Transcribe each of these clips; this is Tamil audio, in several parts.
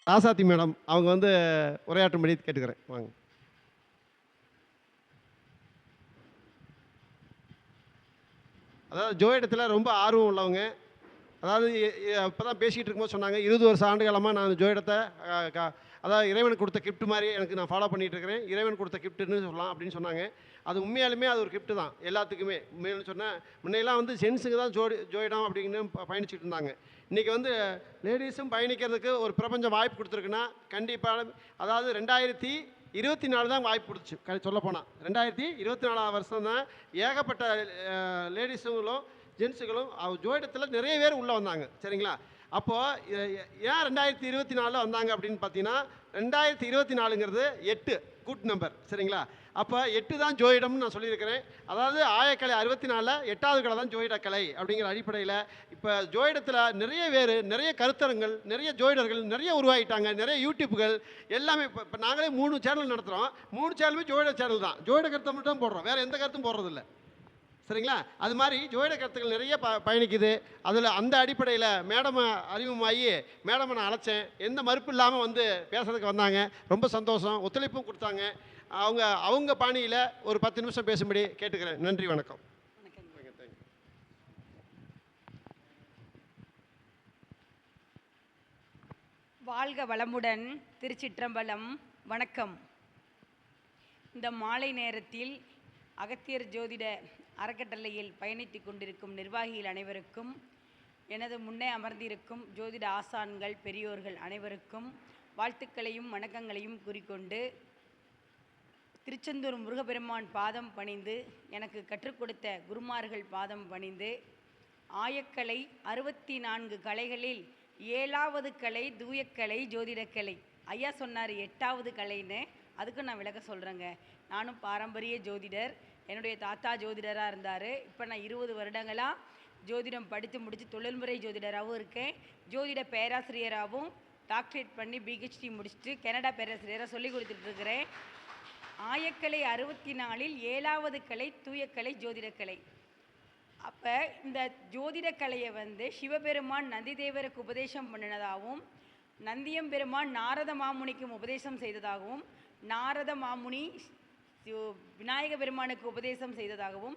ராசாத்தி மேடம் அவங்க வந்து உரையாற்றும்படி கேட்டுக்கிறேன். வாங்க. அதாவது ஜோதிடத்தில் ரொம்ப ஆர்வம் உள்ளவங்க. அதாவது இப்போ தான் பேசிகிட்டு இருக்கும்போது சொன்னாங்க, 20 வருஷ ஆண்டுகாலமாக நான் ஜோதிடத்தை அதாவது இறைவனுக்கு கொடுத்த கிஃப்ட் மாதிரி எனக்கு நான் ஃபாலோ பண்ணிகிட்டு இருக்கிறேன். இறைவன் கொடுத்த கிஃப்ட்டுன்னு சொல்லலாம் அப்படின்னு சொன்னாங்க. அது உண்மையாலுமே அது ஒரு கிஃப்ட்டு தான் எல்லாத்துக்குமே. உண்மையில்னு சொன்னால் முன்னையெல்லாம் வந்து ஜென்ஸுக்கு தான் ஜோதிடம் அப்படின்னு பயணிச்சுட்டு இருந்தாங்க. இன்றைக்கி வந்து லேடிஸும் பயணிக்கிறதுக்கு ஒரு பிரபஞ்சம் வாய்ப்பு கொடுத்துருக்குன்னா கண்டிப்பாக, அதாவது 2024 தான் வாய்ப்பு கொடுத்துச்சு. சொல்லப்போனால் 2024 வருஷம் தான் ஏகப்பட்ட லேடிஸுங்களும் ஜென்ஸுகளும் ஜோதிடத்தில் நிறைய பேர் உள்ளே வந்தாங்க. சரிங்களா? அப்போது ஏன் 2024 வந்தாங்க அப்படின்னு பார்த்தீங்கன்னா, 2024ங்கிறது 8 குட் நம்பர். சரிங்களா? அப்போ 8 தான் ஜோதிடம்னு நான் சொல்லியிருக்கிறேன். அதாவது ஆயக்கலை 64 8வது கலை தான் ஜோதிடக்கலை அப்படிங்கிற அடிப்படையில் இப்போ ஜோதிடத்தில் நிறைய பேர், நிறைய கருத்தரங்கள், நிறைய ஜோதிடர்கள் நிறைய உருவாகிட்டாங்க. நிறைய யூடியூப்புகள் எல்லாமே. இப்போ நாங்களே 3 சேனல் நடத்துகிறோம். 3 சேனலுமே ஜோதிட சேனல் தான். ஜோதிட கருத்தை மட்டும் போடுறோம், வேறு எந்த கருத்தும் போடுறதில்ல. சரிங்களா? அது மாதிரி ஜோதிட கருத்துக்கள் நிறைய பயணிக்குது. அதில் அந்த அடிப்படையில் மேடமை அறிமுகமாகி மேடமை நான் அழைச்சேன். எந்த மறுப்பு இல்லாமல் வந்து பேசுறதுக்கு வந்தாங்க. ரொம்ப சந்தோஷம். ஒத்துழைப்பும் கொடுத்தாங்க. அவங்க பாணியில் ஒரு 10 நிமிஷம் பேசும்படி கேட்டுக்கிறேன். நன்றி, வணக்கம். வாழ்க வளமுடன். திருச்சிற்றம்பலம். வணக்கம். இந்த மாலை நேரத்தில் அகத்தியர் ஜோதிட அறக்கட்டளையில் பயணித்து கொண்டிருக்கும் நிர்வாகிகள் அனைவருக்கும், எனது முன்னே அமர்ந்திருக்கும் ஜோதிட ஆசான்கள் பெரியோர்கள் அனைவருக்கும் வாழ்த்துக்களையும் வணக்கங்களையும் கூறிக்கொண்டு, திருச்செந்தூர் முருகப்பெருமான் பாதம் பணிந்து, எனக்கு கற்றுக் கொடுத்த குருமார்கள் பாதம் பணிந்து, ஆயக்கலை 64 கலைகளில் 7வது கலை தூயக்கலை ஜோதிடக்கலை. ஐயா சொன்னார் 8வது கலைன்னு. அதுக்கு நான் விளக்க சொல்கிறேங்க. நானும் பாரம்பரிய ஜோதிடர். என்னுடைய தாத்தா ஜோதிடராக இருந்தார். இப்போ நான் 20 வருடங்களாக ஜோதிடம் படித்து முடித்து தொழில்முறை ஜோதிடராகவும் இருக்கேன். ஜோதிட பேராசிரியராகவும் டாக்டரேட் பண்ணி பிஹெச்டி முடிச்சுட்டு கனடா பேராசிரியராக சொல்லி கொடுத்துட்ருக்கிறேன். ஆயக்கலை 64ல் 7வது கலை தூயக்கலை ஜோதிடக்கலை. அப்போ இந்த ஜோதிடக்கலையை வந்து சிவபெருமான் நந்திதேவருக்கு உபதேசம் பண்ணினதாகவும், நந்தியம்பெருமான் நாரத மாமுனிக்கும் உபதேசம் செய்ததாகவும், நாரத மாமுனி விநாயக பெருமானுக்கு உபதேசம் செய்ததாகவும்,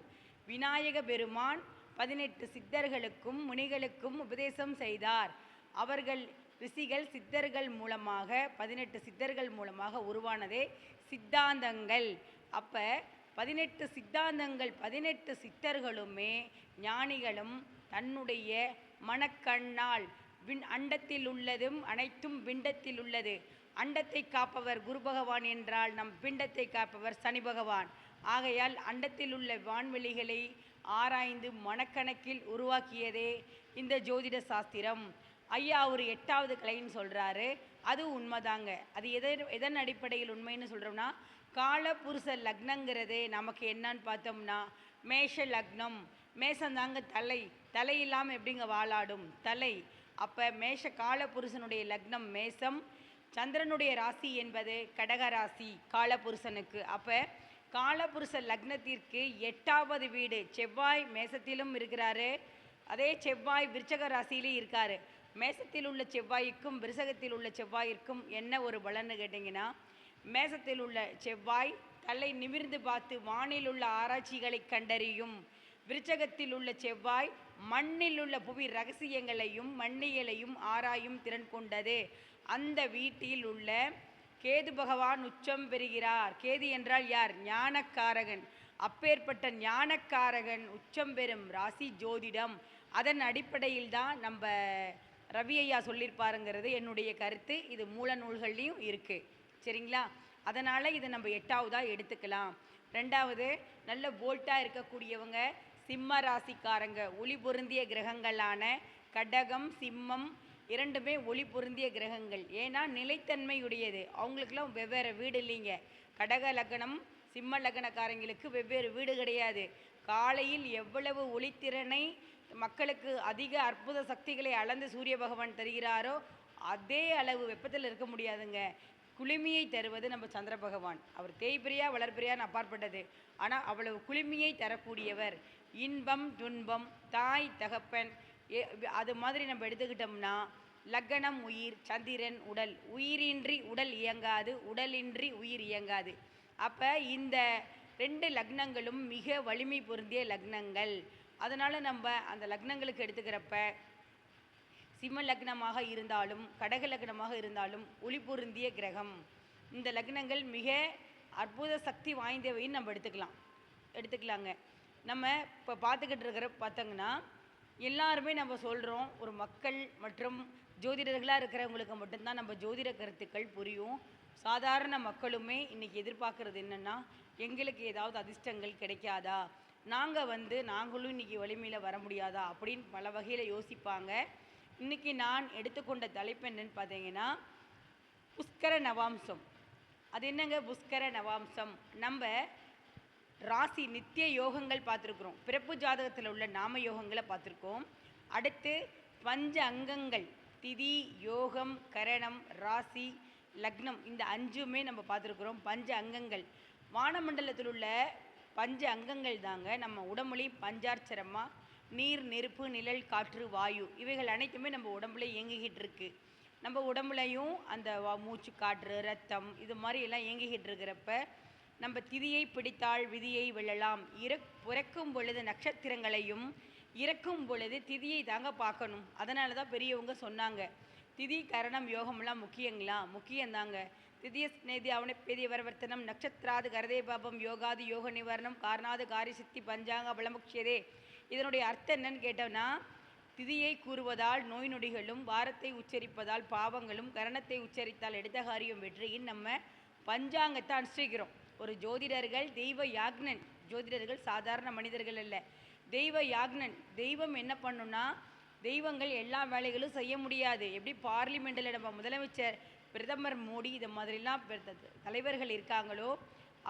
விநாயக பெருமான் 18 சித்தர்களுக்கும் முனிகளுக்கும் உபதேசம் செய்தார். அவர்கள் ரிஷிகள் சித்தர்கள் மூலமாக 18 சித்தர்கள் மூலமாக உருவானதே சித்தாந்தங்கள். அப்போ 18 சித்தாந்தங்கள், 18 சித்தர்களுமே ஞானிகளும் தன்னுடைய மனக்கண்ணால் அண்டத்தில் உள்ளதும் அனைத்தும் பிண்டத்தில் உள்ளது. அண்டத்தை காப்பவர் குரு பகவான் என்றால் நம் பிண்டத்தை காப்பவர் சனி பகவான். ஆகையால் அண்டத்தில் உள்ள வான்வெளிகளை ஆராய்ந்து மனக்கணக்கில் உருவாக்கியதே இந்த ஜோதிட சாஸ்திரம். ஐயா ஒரு 8வது கலைன்னு சொல்கிறாரு. அது உண்மைதாங்க. அது எதன் அடிப்படையில் உண்மைன்னு சொல்கிறோம்னா, காலபுருஷ லக்னங்கிறது நமக்கு என்னன்னு பார்த்தோம்னா மேஷ லக்னம். மேஷந்தாங்க தலை இல்லாமல் எப்படிங்க வாழாடும்? தலை. அப்போ மேஷ காலபுருஷனுடைய லக்னம் மேஷம். சந்திரனுடைய ராசி என்பது கடக ராசி காலபுருஷனுக்கு. அப்போ காலபுருஷ லக்னத்திற்கு 8வது வீடு செவ்வாய் மேசத்திலும் இருக்கிறாரு. அதே செவ்வாய் விருச்சக ராசியிலே இருக்கார். மேசத்தில் உள்ள செவ்வாய்க்கும் விருச்சகத்தில் உள்ள செவ்வாய்க்கும் என்ன ஒரு பலன்னு கேட்டிங்கன்னா, மேசத்தில் உள்ள செவ்வாய் தலை நிமிர்ந்து பார்த்து வானில் உள்ள ஆராய்ச்சிகளை கண்டறியும். விருச்சகத்தில் உள்ள செவ்வாய் மண்ணில் உள்ள புவி ரகசியங்களையும் மண்ணியலையும் ஆராயும் திறன் கொண்டது. அந்த வீட்டில் உள்ள கேது பகவான் உச்சம் பெறுகிறார். கேது என்றால் யார்? ஞானக்காரகன். அப்பேற்பட்ட ஞானக்காரகன் உச்சம் பெறும் ராசி ஜோதிடம். அதன் அடிப்படையில் தான் நம்ம ரவி ஐயா சொல்லியிருப்பாருங்கிறது என்னுடைய கருத்து. இது மூல நூல்கள்லையும் இருக்குது. சரிங்களா? அதனால் இதை நம்ம 8வதாக எடுத்துக்கலாம். 2வது, நல்ல போல்ட்டாக இருக்கக்கூடியவங்க சிம்ம ராசிக்காரங்க. ஒளி பொருந்திய கிரகங்களான கடகம் சிம்மம் இரண்டுமே ஒளி பொருந்திய கிரகங்கள். ஏன்னா நிலைத்தன்மையுடையது. அவங்களுக்கெல்லாம் வெவ்வேறு வீடு இல்லைங்க. கடக லக்னம் சிம்ம லக்னக்காரங்களுக்கு வெவ்வேறு வீடு கிடையாது. காலையில் எவ்வளவு ஒளித்திறனை மக்களுக்கு அதிக அற்புத சக்திகளை அளந்து சூரிய பகவான் தருகிறாரோ அதே அளவு வெப்பத்தில் இருக்க முடியாதுங்க. குளுமையை தருவது நம்ம சந்திர பகவான். அவர் தேய்பிரியா வளர்பிரியான்னு அப்பாற்பட்டது. ஆனால் அவ்வளவு குளுமையை தரக்கூடியவர். இன்பம் துன்பம் தாய் தகப்பன் அது மாதிரி நம்ம எடுத்துக்கிட்டோம்னா லக்னம் உயிர், சந்திரன் உடல். உயிரின்றி உடல் இயங்காது, உடலின்றி உயிர் இயங்காது. அப்போ இந்த 2 லக்னங்களும் மிக வலிமை பொருந்திய லக்னங்கள். அதனால் நம்ம அந்த லக்னங்களுக்கு எடுத்துக்கிறப்ப சிம்ம லக்னமாக இருந்தாலும் கடக லக்னமாக இருந்தாலும் ஒளி பொருந்திய கிரகம். இந்த லக்னங்கள் மிக அற்புத சக்தி வாய்ந்தவைன்னு நம்ம எடுத்துக்கலாங்க. நம்ம இப்போ பார்த்துக்கிட்டு இருக்கிற பார்த்தோங்கன்னா எல்லாருமே நம்ம சொல்கிறோம், ஒரு மக்கள் மற்றும் ஜோதிடர்களாக இருக்கிறவங்களுக்கு மட்டும்தான் நம்ம ஜோதிட கருத்துக்கள் புரியும். சாதாரண மக்களுமே இன்றைக்கி எதிர்பார்க்குறது என்னென்னா, எங்களுக்கு ஏதாவது அதிர்ஷ்டங்கள் கிடைக்காதா, நாங்களும் இன்றைக்கி வலிமையில் வர முடியாதா அப்படின்னு பல வகையில் யோசிப்பாங்க. இன்றைக்கி நான் எடுத்துக்கொண்ட தலைப்பு என்னன்னு பார்த்தீங்கன்னா, புஷ்கர நவாம்சம். அது என்னங்க புஷ்கர நவாம்சம்? நம்ம ராசி நித்திய யோகங்கள் பார்த்துருக்குறோம், பிறப்பு ஜாதகத்தில் உள்ள நாம யோகங்களை பார்த்துருக்கோம். அடுத்து பஞ்ச அங்கங்கள், திதி, யோகம், கரணம், ராசி, லக்னம், இந்த 5மே நம்ம பார்த்துருக்குறோம். பஞ்ச அங்கங்கள் வானமண்டலத்தில் உள்ள பஞ்ச அங்கங்கள் தாங்க நம்ம உடம்புலி பஞ்சாட்சரமாக நீர், நெருப்பு, நிழல், காற்று, வாயு இவைகள் அனைத்துமே நம்ம உடம்புல இயங்கிக்கிட்டு இருக்கு. நம்ம உடம்புலையும் அந்த மூச்சு காற்று, ரத்தம் இது மாதிரி எல்லாம் இயங்கிக்கிட்டு இருக்கிறப்ப நம்ம திதியை பிடித்தால் விதியை வெல்லலாம். பிறக்கும் பொழுது நட்சத்திரங்களையும் இறக்கும் பொழுது திதியை தாங்க பார்க்கணும். அதனால தான் பெரியவங்க சொன்னாங்க, திதி கரணம் யோகம்லாம் முக்கியங்களா? முக்கியந்தாங்க. திதிய ஸ்நேதி அவனை பெரிய வரவர்த்தனம் நட்சத்திராது கரதே பாபம் யோகாது யோக நிவாரணம் காரணாது காரி சித்தி பஞ்சாங்க பலமுக்கியதே. இதனுடைய அர்த்தம் என்னன்னு கேட்டோம்னா, திதியை கூறுவதால் நோய் நொடிகளும், வாரத்தை உச்சரிப்பதால் பாவங்களும், கரணத்தை உச்சரித்தால் எடுத்த காரியம் வெற்றியின் நம்ம பஞ்சாங்கத்தை அனுஷ்டிக்கிறோம். ஒரு ஜோதிடர்கள் தெய்வ யாக்னன். ஜோதிடர்கள் சாதாரண மனிதர்கள் அல்ல, தெய்வ யாக்னன். தெய்வம் என்ன பண்ணுன்னா, தெய்வங்கள் எல்லா வேலைகளும் செய்ய முடியாது. எப்படி பார்லிமெண்ட்டில் நம்ம முதலமைச்சர், பிரதமர் மோடி இது மாதிரிலாம் தலைவர்கள் இருக்காங்களோ,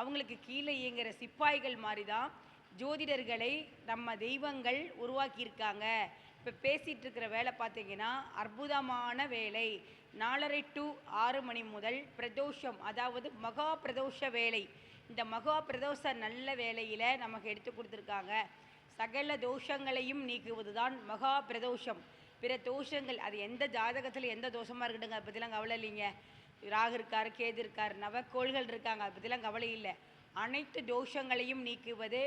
அவங்களுக்கு கீழே இயங்குகிற சிப்பாய்கள் மாதிரி தான் ஜோதிடர்களை நம்ம தெய்வங்கள் உருவாக்கியிருக்காங்க. இப்போ பேசிகிட்டு இருக்கிற வேலை பார்த்தீங்கன்னா அற்புதமான வேலை. 4:30 to 6 மணி முதல் பிரதோஷம், அதாவது மகா பிரதோஷ வேலை. இந்த மகா பிரதோஷ நல்ல வேலையில் நமக்கு எடுத்து கொடுத்துருக்காங்க. சகல தோஷங்களையும் நீக்குவது தான் மகா பிரதோஷம். பிற தோஷங்கள் அது எந்த ஜாதகத்தில் எந்த தோஷமாக இருக்கட்டுங்க, அதை பற்றிலாம் கவலை இல்லைங்க. ராகு இருக்கார், கேது இருக்கார், நவக்கோள்கள் இருக்காங்க, அதை பற்றிலாம் கவலை இல்லை. அனைத்து தோஷங்களையும் நீக்குவது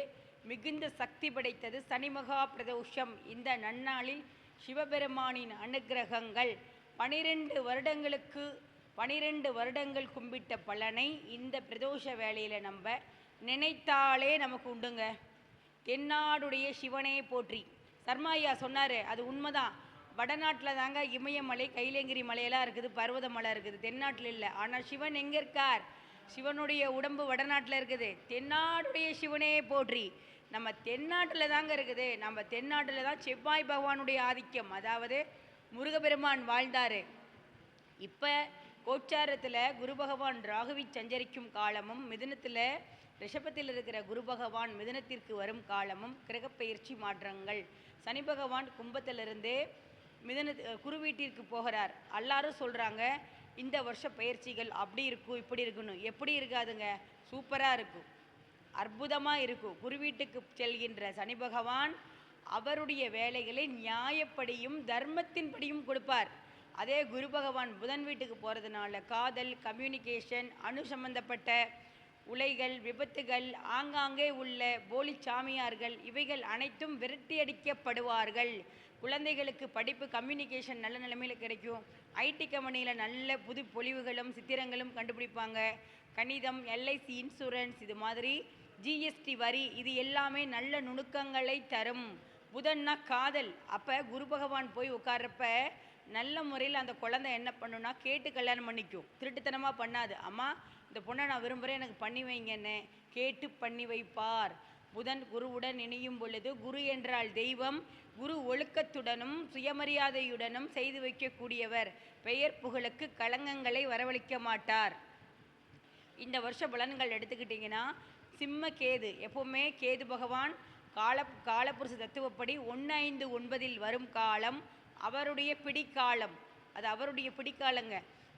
மிகுந்த சக்தி படைத்தது சனி மகா பிரதோஷம். இந்த நன்னாளில் சிவபெருமானின் அனுக்கிரகங்கள் 12 வருடங்கள் கும்பிட்ட பலனை இந்த பிரதோஷ வேலையில் நம்ம நினைத்தாலே நமக்கு உண்டுங்க. தென்னாடுடைய சிவனே போற்றி. சர்மாயா சொன்னார், அது உண்மைதான். வடநாட்டில் தாங்க இமயமலை, கைலேங்கிரி மலையெல்லாம் இருக்குது, பர்வத மலை இருக்குது, தென்னாட்டில் இல்லை. ஆனால் சிவன் எங்கே இருக்கார்? சிவனுடைய உடம்பு வடநாட்டில் இருக்குது. தென்னாடுடைய சிவனே போற்றி. நம்ம தென்னாட்டில் தாங்க இருக்குது. நம்ம தென்னாட்டில் தான் செவ்வாய் பகவானுடைய ஆதிக்கம், அதாவது முருகப்பெருமான் வாழ்ந்தார். இப்போ கோச்சாரத்தில் குரு பகவான் ராகுவி சஞ்சரிக்கும் காலமும், மிதுனத்தில் ரிஷபத்தில் இருக்கிற குரு பகவான் மிதுனத்திற்கு வரும் காலமும் கிரகப்பெயர்ச்சி மாற்றங்கள். சனி பகவான் கும்பத்திலிருந்து குரு வீட்டிற்கு போகிறார். எல்லாரும் சொல்கிறாங்க இந்த வருஷ பயிற்சிகள் அப்படி இருக்கும் இப்படி இருக்குன்னு. எப்படி இருக்காதுங்க, சூப்பராக இருக்கும், அற்புதமாக இருக்கும். குரு வீட்டுக்கு செல்கின்ற சனி பகவான் அவருடைய வேலைகளை நியாயப்படியும் தர்மத்தின்படியும் கொடுப்பார். அதே குரு பகவான் புதன் வீட்டுக்கு போகிறதுனால காதல், கம்யூனிகேஷன், அணு சம்பந்தப்பட்ட உலைகள், விபத்துகள், ஆங்காங்கே உள்ள போலி சாமியார்கள் இவைகள் அனைத்தும் விரட்டியடிக்கப்படுவார்கள். குழந்தைகளுக்கு படிப்பு, கம்யூனிகேஷன் நல்ல நிலைமையில் கிடைக்கும். ஐடி கம்பெனியில் நல்ல புது பொலிவுகளும் சித்திரங்களும் கண்டுபிடிப்பாங்க. கணிதம், எல்ஐசி, இன்சூரன்ஸ் இது மாதிரி ஜிஎஸ்டி வரி இது எல்லாமே நல்ல நுணுக்கங்களை தரும். புதன்னா காதல். அப்போ குரு பகவான் போய் உட்கார்றப்ப நல்ல முறையில் அந்த குழந்தை என்ன பண்ணுன்னா கேட்டு கல்யாணம் பண்ணிக்கும். திருட்டுத்தனமாக பண்ணாது. அம்மா இந்த பொண்ணை நான் விரும்புகிறேன், எனக்கு பண்ணி வைங்கன்னு கேட்டு பண்ணி வைப்பார். புதன் குருவுடன் இணையும் பொழுது, குரு என்றால் தெய்வம், குரு ஒழுக்கத்துடனும் சுயமரியாதையுடனும் செய்து வைக்கக்கூடியவர். பெயர் புகழுக்கு களங்கங்களை வரவழைக்க மாட்டார். இந்த வருஷ பலன்கள் எடுத்துக்கிட்டிங்கன்னா, சிம்ம கேது, எப்போவுமே கேது பகவான் காலப்புருஷ தத்துவப்படி 159 வரும் காலம் அவருடைய பிடிக்காலம். அது அவருடைய பிடிக்காலங்க.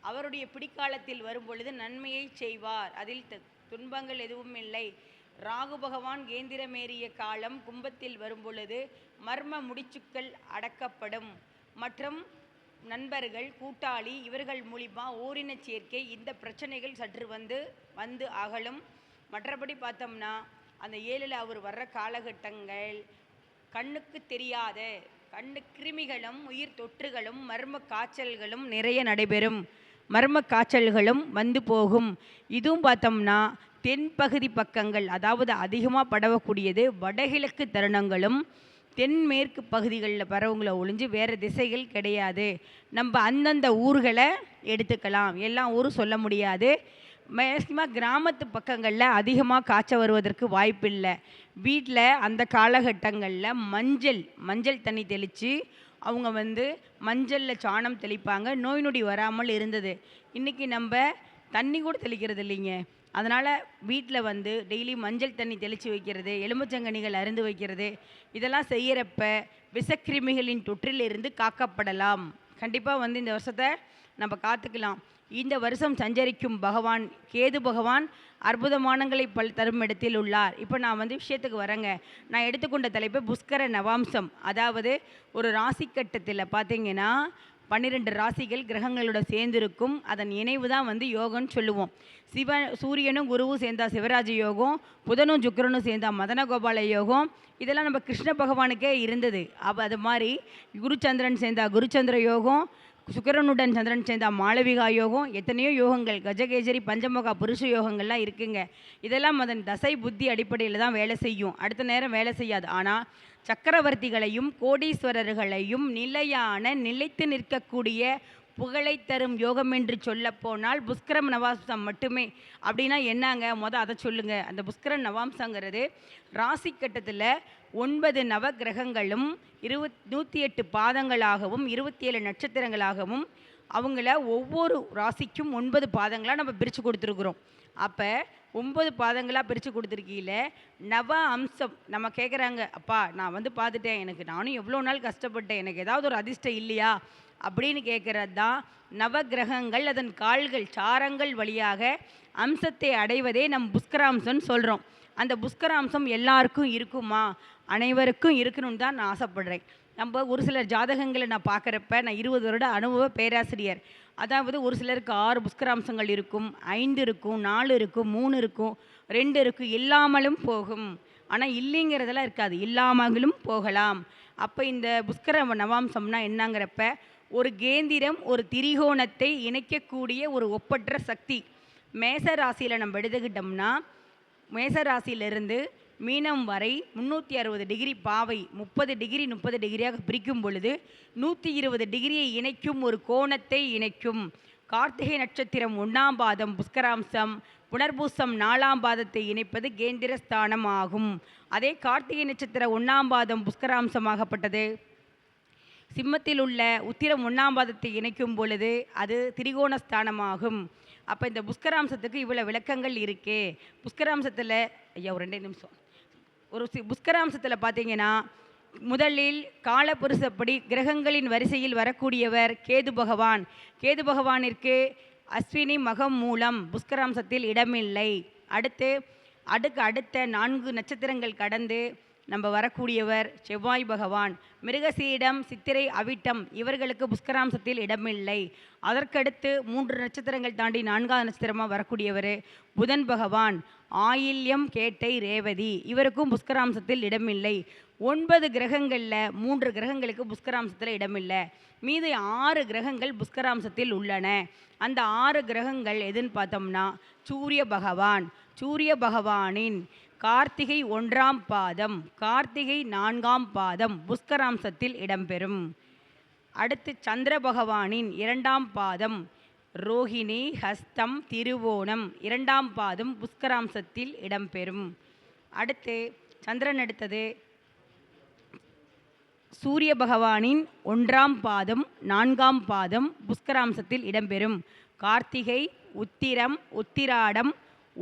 அவருடைய பிடிக்காலத்தில் வரும் பொழுது நன்மையை செய்வார், அதில் துன்பங்கள் எதுவும் இல்லை. ராகு பகவான் கேந்திரமேறிய காலம் கும்பத்தில் வரும் பொழுது மர்ம முடிச்சுக்கள் அடக்கப்படும் மற்றும் நண்பர்கள், கூட்டாளி இவர்கள் மூலிமா ஓரினச் சேர்க்கை இந்த பிரச்சனைகள் சற்று வந்து அகலும். மற்றபடி பார்த்தோம்னா அந்த 7ல் அவர் வர்ற காலகட்டங்கள் கண்ணுக்கு தெரியாத கண்ணு கிருமிகளும் உயிர் தொற்றுகளும் மர்ம காய்ச்சல்களும் நிறைய நடைபெறும். மர்ம காய்ச்சல்களும் வந்து போகும். இதுவும் பார்த்தோம்னா தென்பகுதி பக்கங்கள், அதாவது அதிகமாக பரவக்கூடியது வடகிழக்கு தருணங்களும் தென்மேற்கு பகுதிகளில் பரவுங்களை ஒழிஞ்சு வேறு திசைகள் கிடையாது. நம்ம அந்தந்த ஊர்களை எடுத்துக்கலாம், எல்லாம் ஊரும் சொல்ல முடியாது. மேக்சிமம் கிராமத்து பக்கங்களில் அதிகமாக காய்ச்சல் வருவதற்கு வாய்ப்பில்லை. வீட்டில் அந்த காலகட்டங்களில் மஞ்சள் தண்ணி தெளித்து அவங்க மஞ்சளில் சாணம் தெளிப்பாங்க, நோய் நொடி வராமல் இருந்தது. இன்றைக்கி நம்ம தண்ணி கூட தெளிக்கிறது இல்லைங்க. அதனால் வீட்டில் டெய்லி மஞ்சள் தண்ணி தெளித்து வைக்கிறது, எலுமிச்சங்கனிகள் அருந்து வைக்கிறது, இதெல்லாம் செய்கிறப்ப விஷக்கிருமிகளின் தொற்றிலிருந்து காக்கப்படலாம். கண்டிப்பாக இந்த வருஷத்தை நம்ம காத்துக்கலாம். இந்த வருஷம் சஞ்சரிக்கும் பகவான் கேது பகவான் அற்புதமானங்களை தரும் இடத்தில் உள்ளார். இப்போ நான் விஷயத்துக்கு வரேங்க. நான் எடுத்துக்கொண்ட தலைப்பு புஷ்கர நவாம்சம். அதாவது ஒரு ராசி கட்டத்தில் பார்த்தீங்கன்னா 12 ராசிகள் கிரகங்களோட சேர்ந்திருக்கும். அதன் இணைவு தான் யோகம்னு சொல்லுவோம். சூரியனும் குருவும் சேர்ந்தா சிவராஜ யோகம், புதனும் சுக்கிரனும் சேர்ந்தா மதனகோபால யோகம். இதெல்லாம் நம்ம கிருஷ்ண பகவானுக்கே இருந்தது. அது மாதிரி குருச்சந்திரன் சேர்ந்தா குருச்சந்திர யோகம், சுக்கிரனுடன் சந்திரன் சேர்ந்தா மாளவிகா யோகம், எத்தனையோ யோகங்கள் கஜகேசரி பஞ்சமுகா புருஷ யோகங்கள்லாம் இருக்குங்க. இதெல்லாம் அதன் தசை புத்தி அடிப்படையில் தான் வேலை செய்யும், அடுத்த நேரம் வேலை செய்யாது. ஆனால் சக்கரவர்த்திகளையும் கோடீஸ்வரர்களையும் நிலைத்து நிற்கக்கூடிய புகழை தரும் யோகம் என்று சொல்ல போனால் புஷ்கரம் நவாம்சம் மட்டுமே. அப்படின்னா என்னங்க, அதை சொல்லுங்க. அந்த புஷ்கர நவாம்சங்கிறது ராசி கட்டத்தில் 9 நவ கிரகங்களும் 108 பாதங்களாகவும் 27 நட்சத்திரங்களாகவும் அவங்கள ஒவ்வொரு ராசிக்கும் 9 பாதங்களாக நம்ம பிரித்து கொடுத்துருக்குறோம். அப்போ 9 பாதங்களாக பிரித்து கொடுத்துருக்கீல நவ அம்சம். நம்ம கேட்குறாங்க, அப்பா நான் பார்த்துட்டேன், நானும் எவ்வளோ நாள் கஷ்டப்பட்டேன், எனக்கு ஏதாவது ஒரு அதிர்ஷ்டம் இல்லையா அப்படின்னு கேட்குறது தான் நவகிரகங்கள் அதன் கால்கள் சாரங்கள் வழியாக அம்சத்தை அடைவதே நம் புஷ்கராம்சம்னு சொல்கிறோம். அந்த புஷ்கராம்சம் எல்லாருக்கும் இருக்குமா? அனைவருக்கும் இருக்கணும்னு தான் நான் ஆசைப்படுறேன். நம்ம ஒரு சிலர் ஜாதகங்களை நான் பார்க்குறப்ப, நான் 20 வருட அனுபவ பேராசிரியர். அதாவது ஒரு சிலருக்கு 6 புஷ்கராம்சங்கள் இருக்கும், 5 இருக்கும், 4 இருக்கும், 3 இருக்கும், 2 இருக்கும், இல்லாமலும் போகும். ஆனால் இல்லைங்கிறதெல்லாம் இருக்காது, இல்லாமலும் போகலாம். அப்போ இந்த புஷ்கர நவாம்சம்னா என்னங்கிறப்ப ஒரு கேந்திரம் ஒரு திரிகோணத்தை இணைக்கக்கூடிய ஒரு ஒப்பற்ற சக்தி. மேச ராசியில் நம்ம எடுத்துக்கிட்டோம்னா மேச ராசியிலிருந்து மீனம் வரை 360 டிகிரி பாவை 30 டிகிரி 30 டிகிரியாக பிரிக்கும் பொழுது 120 டிகிரியை இணைக்கும் ஒரு கோணத்தை இணைக்கும். கார்த்திகை நட்சத்திரம் 1ஆம் பாதம் புஷ்கராம்சம், புனர்பூசம் 4ஆம் பாதத்தை இணைப்பது கேந்திரஸ்தானம் ஆகும். அதே கார்த்திகை நட்சத்திரம் 1ஆம் பாதம் புஷ்கராம்சமாகப்பட்டது சிம்மத்தில் உள்ள உத்திரம் 1ஆம் பாதத்தை இணைக்கும் பொழுது அது திரிகோணஸ்தானமாகும். அப்போ இந்த புஷ்கராம்சத்துக்கு இவ்வளோ விளக்கங்கள் இருக்கே. புஷ்கராம்சத்தில் ஐயா ஒரு 2 நிமிஷம். புஷ்கராம்சத்தில் பார்த்தீங்கன்னா முதலில் காலபுருஷப்படி கிரகங்களின் வரிசையில் வரக்கூடியவர் கேது பகவான். கேது பகவானிற்கு அஸ்வினி மகம் மூலம் புஷ்கராம்சத்தில் இடமில்லை. அடுத்த 4 நட்சத்திரங்கள் கடந்து நம்ம வரக்கூடியவர் செவ்வாய் பகவான். மிருகசீடம் சித்திரை அவிட்டம் இவர்களுக்கு புஷ்கராம்சத்தில் இடமில்லை. அதற்கடுத்து 3 நட்சத்திரங்கள் தாண்டி 4ஆவது நட்சத்திரமாக வரக்கூடியவர் புதன் பகவான். ஆயில்யம் கேட்டை ரேவதி இவருக்கும் புஷ்கராம்சத்தில் இடமில்லை. 9 கிரகங்களில் 3 கிரகங்களுக்கு புஷ்கராம்சத்தில் இடமில்லை. மீது 6 கிரகங்கள் புஷ்கராம்சத்தில் உள்ளன. அந்த 6 கிரகங்கள் எதுன்னு பார்த்தோம்னா சூரிய பகவான். சூரிய பகவானின் கார்த்திகை 1ஆம் பாதம் கார்த்திகை 4ஆம் பாதம் புஷ்கராம்சத்தில் இடம்பெறும். அடுத்து சந்திர பகவானின் 2ஆம் பாதம் ரோஹிணி ஹஸ்தம் திருவோணம் 2ஆம் பாதம் புஷ்கராம்சத்தில் இடம்பெறும். அடுத்து சந்திரன் அடுத்தது சூரிய பகவானின் 1ஆம் பாதம் 4ஆம் பாதம் புஷ்கராம்சத்தில் இடம்பெறும். கார்த்திகை உத்திரம் உத்திராடம்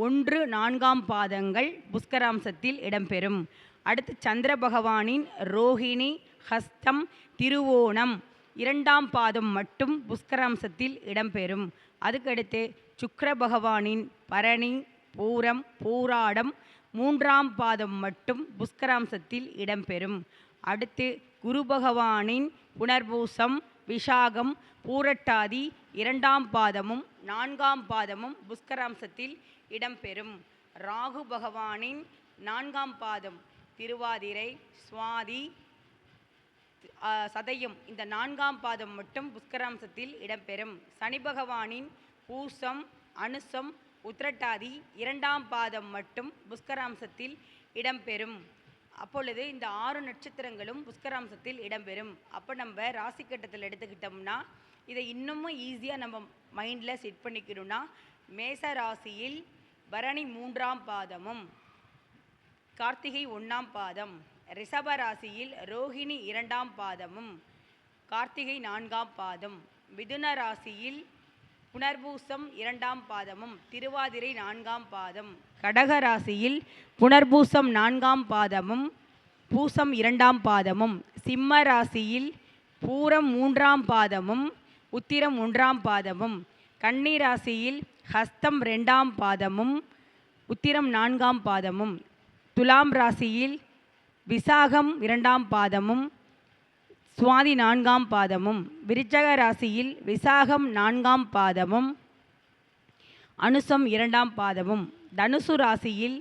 1 4ஆம் பாதங்கள் புஷ்கராம்சத்தில் இடம்பெறும். அடுத்து சந்திர பகவானின் ரோஹிணி ஹஸ்தம் திருவோணம் 2ஆம் பாதம் மட்டும் புஷ்கராம்சத்தில் இடம்பெறும். அதுக்கடுத்து சுக்கிர பகவானின் பரணி பூரம் பூராடம் 3ஆம் பாதம் மட்டும் புஷ்கராம்சத்தில் இடம்பெறும். அடுத்து குரு பகவானின் புனர்பூசம் விஷாகம், பூரட்டாதி 2ஆம் பாதமும் 4ஆம் பாதமும் புஷ்கராம்சத்தில் இடம்பெறும். ராகு பகவானின் 4ஆம் பாதம் திருவாதிரை, சுவாதி, சதயம் இந்த 4ஆம் பாதம் மட்டும் புஷ்கராம்சத்தில் இடம்பெறும். சனி பகவானின் பூசம், அனுசம், உத்திரட்டாதி 2ஆம் பாதம் மட்டும் புஷ்கராம்சத்தில் இடம்பெறும். அப்பொழுது இந்த 6 நட்சத்திரங்களும் புஷ்கராம்சத்தில் இடம்பெறும். அப்போ நம்ம ராசி கட்டத்தில் எடுத்துக்கிட்டோம்னா இதை இன்னமும் ஈஸியாக நம்ம மைண்டில் செட் பண்ணிக்கணும்னா, மேச ராசியில் பரணி 3ஆம் பாதமும் கார்த்திகை 1ஆம் பாதம், ரிஷப ராசியில் ரோஹிணி 2ஆம் பாதமும் கார்த்திகை 4ஆம் பாதம், மிதுன ராசியில் புனர்பூசம் 2ஆம் பாதமும் திருவாதிரை 4ஆம் பாதம், கடக ராசியில் புனர்பூசம் 4ஆம் பாதமும் பூசம் 2ஆம் பாதமும், சிம்ம ராசியில் பூரம் 3ஆம் பாதமும் உத்திரம் 1ஆம் பாதமும், கன்னி ராசியில் ஹஸ்தம் 2ஆம் பாதமும் உத்திரம் 4ஆம் பாதமும், துலாம் ராசியில் விசாகம் 2ஆம் பாதமும் சுவாதி 4ஆம் பாதமும், விருச்சக ராசியில் விசாகம் 4ஆம் பாதமும் அனுசம் 2ஆம் பாதமும், தனுசு ராசியில்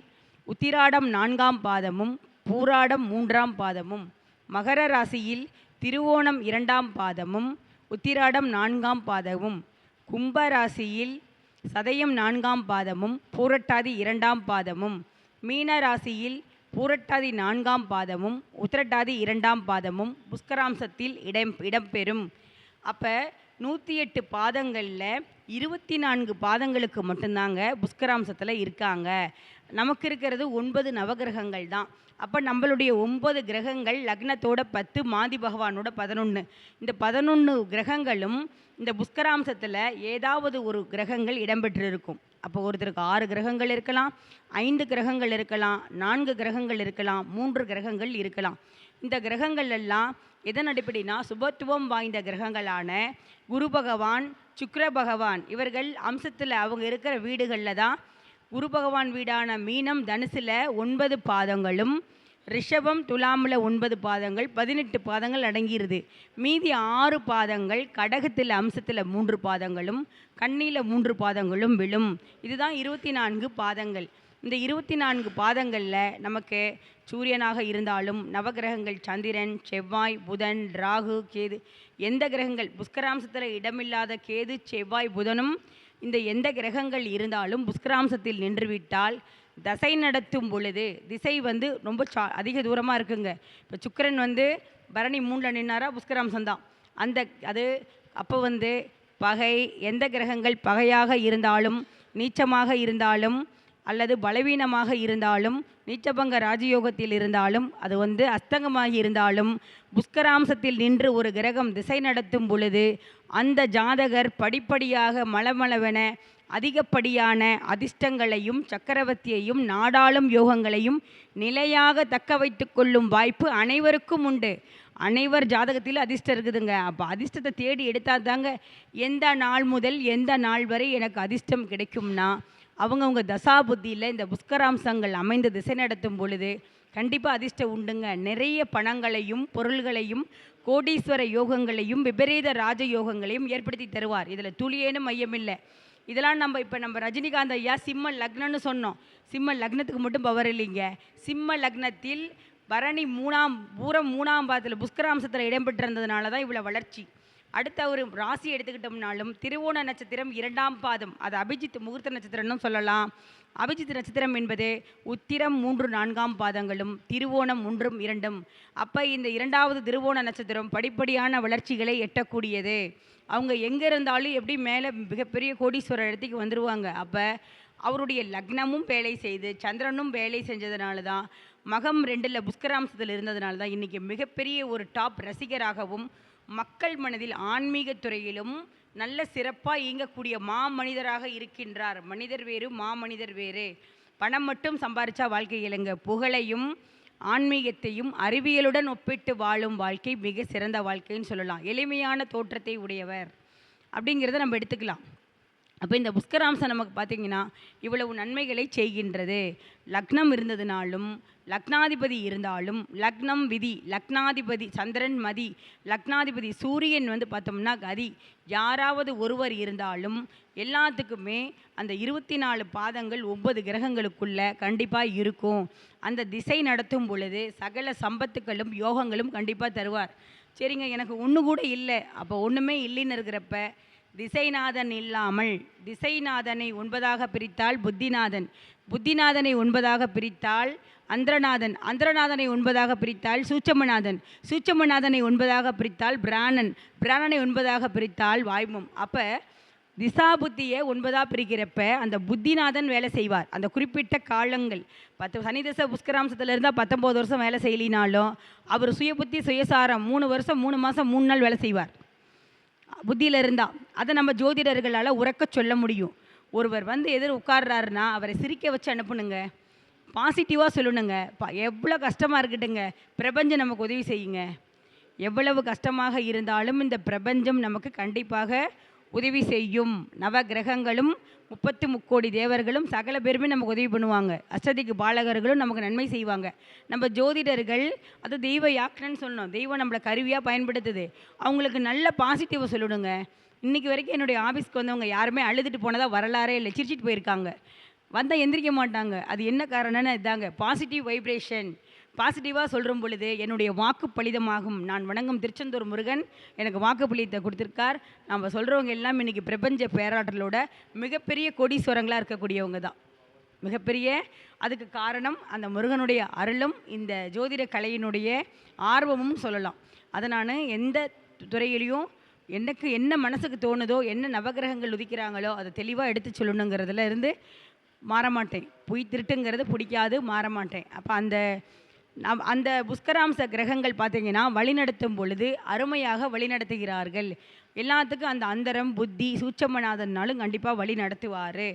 உத்திராடம் 4ஆம் பாதமும் பூராடம் 3ஆம் பாதமும், மகர ராசியில் திருவோணம் 2ஆம் பாதமும் உத்திராடம் 4ஆம் பாதமும், கும்ப ராசியில் சதயம் 4ஆம் பாதமும் பூரட்டாதி 2ஆம் பாதமும், மீன ராசியில் பூரட்டாதி 4ஆம் பாதமும் உத்திரட்டாதி 2ஆம் பாதமும் புஷ்கராம்சத்தில் இடம்பெறும். அப்போ 108 பாதங்களில் 24 பாதங்களுக்கு மட்டும்தாங்க புஷ்கராம்சத்தில் இருக்காங்க. நமக்கு இருக்கிறது 9 நவகிரகங்கள் தான். அப்போ நம்மளுடைய 9 கிரகங்கள் லக்னத்தோட 10, மாதி பகவானோட 11. இந்த 11 கிரகங்களும் இந்த புஷ்கராம்சத்தில் ஏதாவது ஒரு கிரகங்கள் இடம்பெற்றிருக்கும். அப்போ ஒருத்தருக்கு 6 கிரகங்கள் இருக்கலாம், 5 கிரகங்கள் இருக்கலாம், 4 கிரகங்கள் இருக்கலாம், 3 கிரகங்கள் இருக்கலாம். இந்த கிரகங்கள் எல்லாம் எதன் அடிப்படைனா சுபத்துவம் வாய்ந்த கிரகங்களான குரு பகவான், சுக்கிர பகவான் இவர்கள் அம்சத்தில் அவங்க இருக்கிற வீடுகளில் தான் குரு பகவான் வீடான மீனம் தனுசில் 9 பாதங்களும், ரிஷபம் துலாமில் 9 பாதங்கள், 18 பாதங்கள் அடங்கிடுது. மீதி 6 பாதங்கள் கடகத்தில் அம்சத்தில் 3 பாதங்களும் கன்னியில் 3 பாதங்களும் விழும். இதுதான் 24 பாதங்கள். இந்த 24 பாதங்களில் நமக்கு சூரியனாக இருந்தாலும் நவகிரகங்கள் சந்திரன், செவ்வாய், புதன், ராகு, கேது, எந்த கிரகங்கள் புஷ்கராம்சத்தில் இடமில்லாத கேது, செவ்வாய், புதனும் இந்த எந்த கிரகங்கள் இருந்தாலும் புஷ்கராம்சத்தில் நின்றுவிட்டால் தசை நடத்தும் பொழுது திசை ரொம்ப அதிக தூரமாக இருக்குங்க. இப்போ சுக்கிரன் பரணி 3ல் நின்னாரா புஷ்கராம்சம்தான். அது அப்போ பகை, எந்த கிரகங்கள் பகையாக இருந்தாலும், நீச்சமாக இருந்தாலும், அல்லது பலவீனமாக இருந்தாலும், நீச்சபங்க ராஜயோகத்தில் இருந்தாலும், அது அஸ்தங்கமாகி இருந்தாலும், புஷ்கராம்சத்தில் நின்று ஒரு கிரகம் திசை நடத்தும் பொழுது அந்த ஜாதகர் படிப்படியாக மளமளவென அதிகப்படியான அதிர்ஷ்டங்களையும் சக்கரவர்த்தியையும் நாடாளும் யோகங்களையும் நிலையாக தக்க வைத்து கொள்ளும் வாய்ப்பு அனைவருக்கும் உண்டு. அனைவர் ஜாதகத்தில் அதிர்ஷ்டம் இருக்குதுங்க. அப்போ அதிர்ஷ்டத்தை தேடி எடுத்தால் தாங்க எந்த நாள் முதல் எந்த நாள் வரை எனக்கு அதிர்ஷ்டம் கிடைக்கும்னா அவங்கவுங்க தசா புத்தியில் இந்த புஷ்கராம்சங்கள் அமைந்து திசை நடத்தும் பொழுது கண்டிப்பாக அதிர்ஷ்டம் உண்டுங்க. நிறைய பணங்களையும் பொருள்களையும் கோடீஸ்வர யோகங்களையும் விபரீத ராஜ யோகங்களையும் ஏற்படுத்தி தருவார். இதில் துளியேனும் மையமில்லை. இதெல்லாம் நம்ம ரஜினிகாந்த் ஐயா சிம்ம லக்னம்னு சொன்னோம். சிம்ம லக்னத்துக்கு மட்டும் பவர் இல்லைங்க. சிம்ம லக்னத்தில் பரணி பூரம் 3ஆம் பாதத்தில் புஷ்கராம்சத்தில் இடம்பெற்றிருந்ததுனால தான் இவ்வளோ வளர்ச்சி. அடுத்த ஒரு ராசி எடுத்துக்கிட்டோம்னாலும் திருவோண நட்சத்திரம் 2ஆம் பாதம், அது அபிஜித் முகூர்த்த நட்சத்திரம்னு சொல்லலாம். அபிஜித் நட்சத்திரம் என்பது உத்திரம் 3, 4ஆம் பாதங்களும் திருவோணம் 1, 2. அப்போ இந்த 2வது திருவோண நட்சத்திரம் படிப்படியான வளர்ச்சிகளை எட்டக்கூடியது. அவங்க எங்கே இருந்தாலும் எப்படி மேலே மிகப்பெரிய கோடீஸ்வரர் இடத்துக்கு வந்துடுவாங்க. அப்போ அவருடைய லக்னமும் வேலை செய்து சந்திரனும் வேலை செஞ்சதுனால தான், மகம் 2ல் புஷ்கராம்சத்தில் இருந்ததுனால தான் இன்றைக்கி மிகப்பெரிய ஒரு டாப் ரசிகராகவும் மக்கள் மனதில் ஆன்மீக துறையிலும் நல்ல சிறப்பாக இயங்கக்கூடிய மாமனிதராக இருக்கின்றார். மனிதர் வேறு, மாமனிதர் வேறு. பணம் மட்டும் சம்பாரித்தா வாழ்க்கை இல்லைங்க. புகழையும் ஆன்மீகத்தையும் அறிவியலுடன் ஒப்பிட்டு வாழும் வாழ்க்கை மிக சிறந்த வாழ்க்கைன்னு சொல்லலாம். எளிமையான தோற்றத்தை உடையவர் அப்படிங்கிறத நம்ம எடுத்துக்கலாம். அப்போ இந்த புஷ்கராம்சம் நமக்கு பார்த்திங்கன்னா இவ்வளவு நன்மைகளை செய்கின்றது. லக்னம் இருந்ததுனாலும், லக்னாதிபதி இருந்தாலும், லக்னம் விதி, லக்னாதிபதி சந்திரன் மதி, லக்னாதிபதி சூரியன் பார்த்தோம்னா கதி, யாராவது ஒருவர் இருந்தாலும் எல்லாத்துக்குமே அந்த 24 பாதங்கள் 9 கிரகங்களுக்குள்ள கண்டிப்பாக இருக்கும். அந்த திசை நடத்தும் பொழுது சகல சம்பத்துக்களும் யோகங்களும் கண்டிப்பாக தருவார். சரிங்க, எனக்கு ஒன்று கூட இல்லை, அப்போ ஒன்றுமே இல்லைன்னு இருக்கிறப்ப திசைநாதன் இல்லாமல், திசைநாதனை 9ஆக பிரித்தால் புத்திநாதன், புத்திநாதனை 9ஆக பிரித்தால் அந்திரநாதன், அந்திரநாதனை 9ஆக பிரித்தால் சூட்சமநாதன், சூட்சமநாதனை 9ஆக பிரித்தால் பிராணன், பிராணனை 9ஆக பிரித்தால் வாய்மம். அப்போ திசா புத்தியை 9ஆக பிரிக்கிறப்ப அந்த புத்திநாதன் வேலை செய்வார். அந்த குறிப்பிட்ட காலங்கள் சனி திசை புஷ்கராம்சத்தில் இருந்தால் 19 வருஷம் வேலை செய்யலினாலும் அவர் சுய புத்தி சுயசாரம் 3 வருஷம் 3 மாதம் 3 நாள் வேலை செய்வார் புத்தியில் இருந்தால். அதை நம்ம ஜோதிடர்களால் உறக்க சொல்ல முடியும். ஒருவர் எதிர் உட்கார்றாருன்னா அவரை சிரிக்க வச்சு அனுப்பணுங்க, பாசிட்டிவாக சொல்லணுங்க. எவ்வளோ கஷ்டமாக இருக்கட்டுங்க, பிரபஞ்சம் நமக்கு உதவி செய்யுங்க. எவ்வளவு கஷ்டமாக இருந்தாலும் இந்த பிரபஞ்சம் நமக்கு கண்டிப்பாக உதவி செய்யும். நவ கிரகங்களும் 33 தேவர்களும் சகல பேருமே நமக்கு உதவி பண்ணுவாங்க. அஷ்டதிக்கு பாலகர்களும் நமக்கு நன்மை செய்வாங்க. நம்ம ஜோதிடர்கள் அது தெய்வ யாக்கன்னு சொன்னோம், தெய்வம் நம்மளை கருவியாக பயன்படுத்துது. அவங்களுக்கு நல்ல பாசிட்டிவாக சொல்லணுங்க. இன்றைக்கி வரைக்கும் என்னுடைய ஆஃபீஸ்க்கு வந்தவங்க யாருமே அழுதுட்டு போனதாக வரலாறே இல்லை, சிரிச்சிட்டு போயிருக்காங்க. வந்தால் எந்திரிக்க மாட்டாங்க. அது என்ன காரணம்னு இதாங்க, பாசிட்டிவ் வைப்ரேஷன். பாசிட்டிவாக சொல்கிற பொழுது என்னுடைய வாக்கு பலிதமாகும். நான் வணங்கும் திருச்செந்தூர் முருகன் எனக்கு வாக்கு பலிதத்தை கொடுத்துருக்கார். நம்ம சொல்கிறவங்க எல்லாம் இன்றைக்கி பிரபஞ்ச பேராற்றலோட மிகப்பெரிய கோடீஸ்வரங்களாக இருக்கக்கூடியவங்க தான். மிகப்பெரிய அதுக்கு காரணம் அந்த முருகனுடைய அருளும் இந்த ஜோதிட கலையினுடைய ஆர்வமும் சொல்லலாம். அதை நான் எந்த துறையிலையும் எனக்கு என்ன மனசுக்கு தோணுதோ, என்ன நவகிரகங்கள் உதிக்கிறாங்களோ அதை தெளிவாக எடுத்து சொல்லணுங்கிறதுல இருந்து மாறமாட்டேன். பொய் திருட்டுங்கிறது பிடிக்காது, மாறமாட்டேன். அப்போ அந்த புஷ்கராம்ச கிரகங்கள் பார்த்திங்கன்னா வழிநடத்தும் பொழுது அருமையாக வழிநடத்துகிறார்கள். எல்லாத்துக்கும் அந்த அந்தரம் புத்தி சூட்சமநாதன்னாலும் கண்டிப்பாக வழி நடத்துவார்.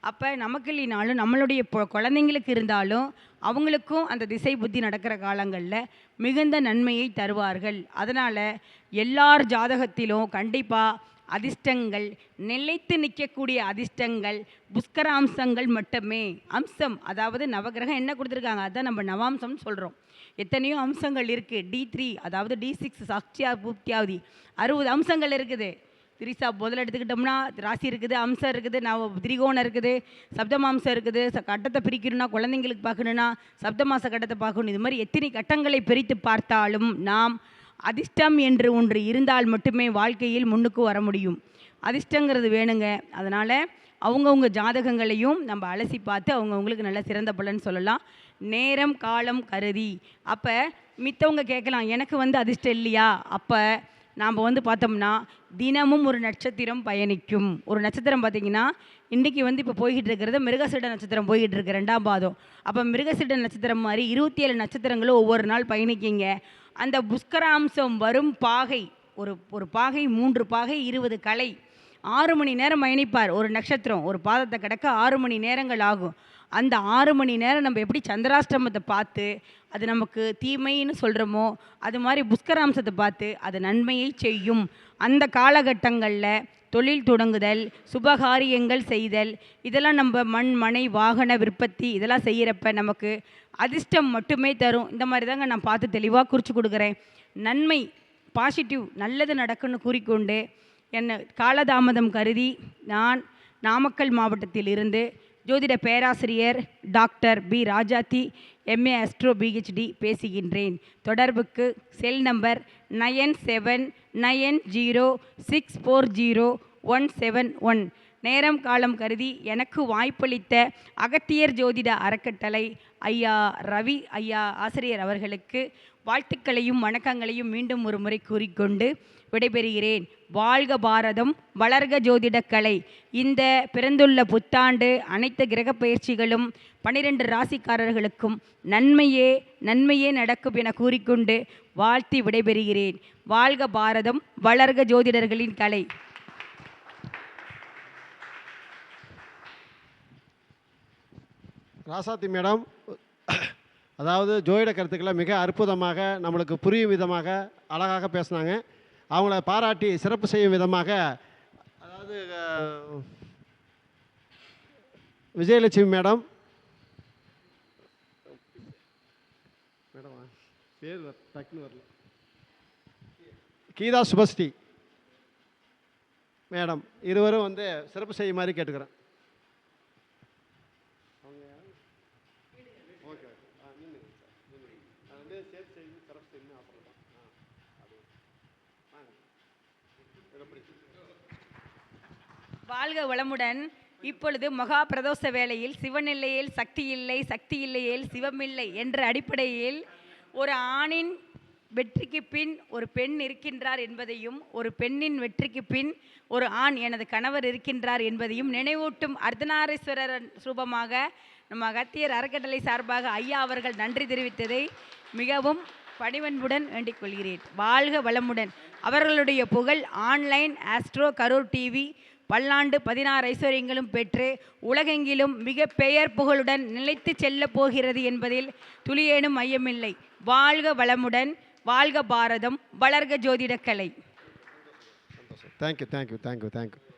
அப்போ நமக்கு இல்லைனாலும் நம்மளுடைய குழந்தைங்களுக்கு இருந்தாலும் அவங்களுக்கும் அந்த திசை புத்தி நடக்கிற காலங்களில் மிகுந்த நன்மையை தருவார்கள். அதனால் எல்லார் ஜாதகத்திலும் கண்டிப்பாக அதிர்ஷ்டங்கள், நிலைத்து நிற்கக்கூடிய அதிர்ஷ்டங்கள் புஷ்கராம்சங்கள் மட்டுமே. அம்சம் அதாவது நவகிரகம் என்ன கொடுத்துருக்காங்க, அதுதான் நம்ம நவாம்சம்னு சொல்கிறோம். எத்தனையோ அம்சங்கள் இருக்குது. D3 அதாவது D6 சாட்சியா பூப்தியாவதி 60 அம்சங்கள் இருக்குது. திரிசா முதல்ல எடுத்துக்கிட்டோம்னா ராசி இருக்குது, அம்சம் இருக்குது, திரிகோணம் இருக்குது, சப்தமாம்சம் இருக்குது. கட்டத்தை பிரிக்கணும்னா குழந்தைங்களுக்கு பார்க்கணுன்னா சப்தமாச கட்டத்தை பார்க்கணும். இது மாதிரி எத்தனை கட்டங்களை பிரித்து பார்த்தாலும் நாம் அதிர்ஷ்டம் என்று ஒன்று இருந்தால் மட்டுமே வாழ்க்கையில் முன்னுக்கு வர முடியும். அதிர்ஷ்டங்கிறது வேணுங்க. அதனால் அவங்கவுங்க ஜாதகங்களையும் நம்ம அலசி பார்த்து அவங்கவுங்களுக்கு நல்ல சிறந்த பலன் சொல்லலாம். நேரம் காலம் கருதி. அப்போ மித்தவங்க கேட்கலாம், எனக்கு அதிர்ஷ்டம் இல்லையா? அப்போ நாம் பார்த்தோம்னா தினமும் ஒரு நட்சத்திரம் பயணிக்கும். ஒரு நட்சத்திரம் பார்த்திங்கன்னா இன்றைக்கி இப்போ போய்கிட்டு இருக்கிறது மிருகசீட நட்சத்திரம் போய்கிட்டு இருக்கு 2ஆம் பாதம். அப்போ மிருகசீட நட்சத்திரம் மாதிரி 27 நட்சத்திரங்களும் ஒவ்வொரு நாள் பயணிக்கிங்க. அந்த புஷ்கராம்சம் வரும் பாகை ஒரு பாகை 3 பாகை 20 கலை 6 மணி நேரம் பயணிப்பார். ஒரு நட்சத்திரம் ஒரு பாதத்தை கிடக்க 6 மணி நேரங்கள் ஆகும். அந்த 6 மணி நேரம் நம்ம எப்படி சந்திராஷ்டமத்தை பார்த்து அது நமக்கு தீமைன்னு சொல்கிறோமோ அது மாதிரி புஷ்கராம்சத்தை பார்த்து அது நன்மையை செய்யும். அந்த காலகட்டங்களில் தொழில் தொடங்குதல், சுபகாரியங்கள் செய்தல், இதெல்லாம் நம்ம மண் மனை வாகன விற்பத்தி இதெல்லாம் செய்கிறப்ப நமக்கு அதிர்ஷ்டம் மட்டுமே தரும். இந்த மாதிரி தாங்க நான் பார்த்து தெளிவாக குறித்து கொடுக்குறேன். நன்மை பாசிட்டிவ் நல்லது நடக்குன்னு கூறிக்கொண்டு என்ன காலதாமதம் கருதி நான் நாமக்கல் மாவட்டத்தில் இருந்து ஜோதிட பேராசிரியர் doctor P Rajathi MA astro PhD பேசுகின்றேன். தொடர்புக்கு செல் நம்பர் 9790640171. நேரம் காலம் கருதி எனக்கு வாய்ப்பளித்த அகத்தியர் ஜோதிட அறக்கட்டளை ஐயா ரவி ஐயா ஆசிரியர் அவர்களுக்கு வாழ்த்துக்களையும் வணக்கங்களையும் மீண்டும் ஒரு முறை கூறிக்கொண்டு விடைபெறுகிறேன். வாழ்க பாரதம், வளர்க ஜோதிடக்கலை. இந்த பிறந்துள்ள புத்தாண்டு அனைத்து கிரக பயிற்சிகளும் 12 ராசிக்காரர்களுக்கும் நன்மையே நன்மையே நடக்கும் என கூறிக்கொண்டு வாழ்த்தி விடைபெறுகிறேன். வாழ்க பாரதம், வளர்க ஜோதிடர்களின் கலை. ராசாத்தி மேடம் அதாவது ஜோதிட கருத்துக்களை மிக அற்புதமாக நம்மளுக்கு புரியும் விதமாக அழகாக பேசினாங்க. அவங்கள பாராட்டி சிறப்பு செய்யும் விதமாக அதாவது விஜயலட்சுமி மேடம். மேடமா பேர் டக்குன்னு வரல. கீதா சுபஸ்ரீ மேடம். இருவரும் வந்து சிறப்பு செய்யுமாறு கேட்டுக்கிறேன். வாழ்க வளமுடன். இப்பொழுது மகா பிரதோஷ வேளையில் சிவனில்லையேல் சக்தி இல்லை, சக்தி இல்லையேல் சிவமில்லை என்ற அடிப்படையில் ஒரு ஆணின் வெற்றிக்கு பின் ஒரு பெண் இருக்கின்றார் என்பதையும், ஒரு பெண்ணின் வெற்றிக்கு பின் ஒரு ஆண் எனது கணவர் இருக்கின்றார் என்பதையும் நினைவூட்டும் அர்த்தநாரீஸ்வரர் ரூபமாக நம்ம அகத்தியர் அறக்கட்டளை சார்பாக ஐயா அவர்கள் நன்றி தெரிவித்ததை மிகவும் பணிவன்புடன் வேண்டிக் கொள்கிறேன். வாழ்க வளமுடன். அவர்களுடைய புகழ் ஆன்லைன் ஆஸ்ட்ரோ கரூர் டிவி பல்லாண்டு 16 ஐஸ்வர்யங்களும் பெற்று உலகெங்கிலும் மிக பெயர் புகழுடன் நிலைத்து செல்ல போகிறது என்பதில் துளியேனும் ஐயமில்லை. வாழ்க வளமுடன். வாழ்க பாரதம். வளர்க ஜோதிடக்கலை. தேங்க்யூ.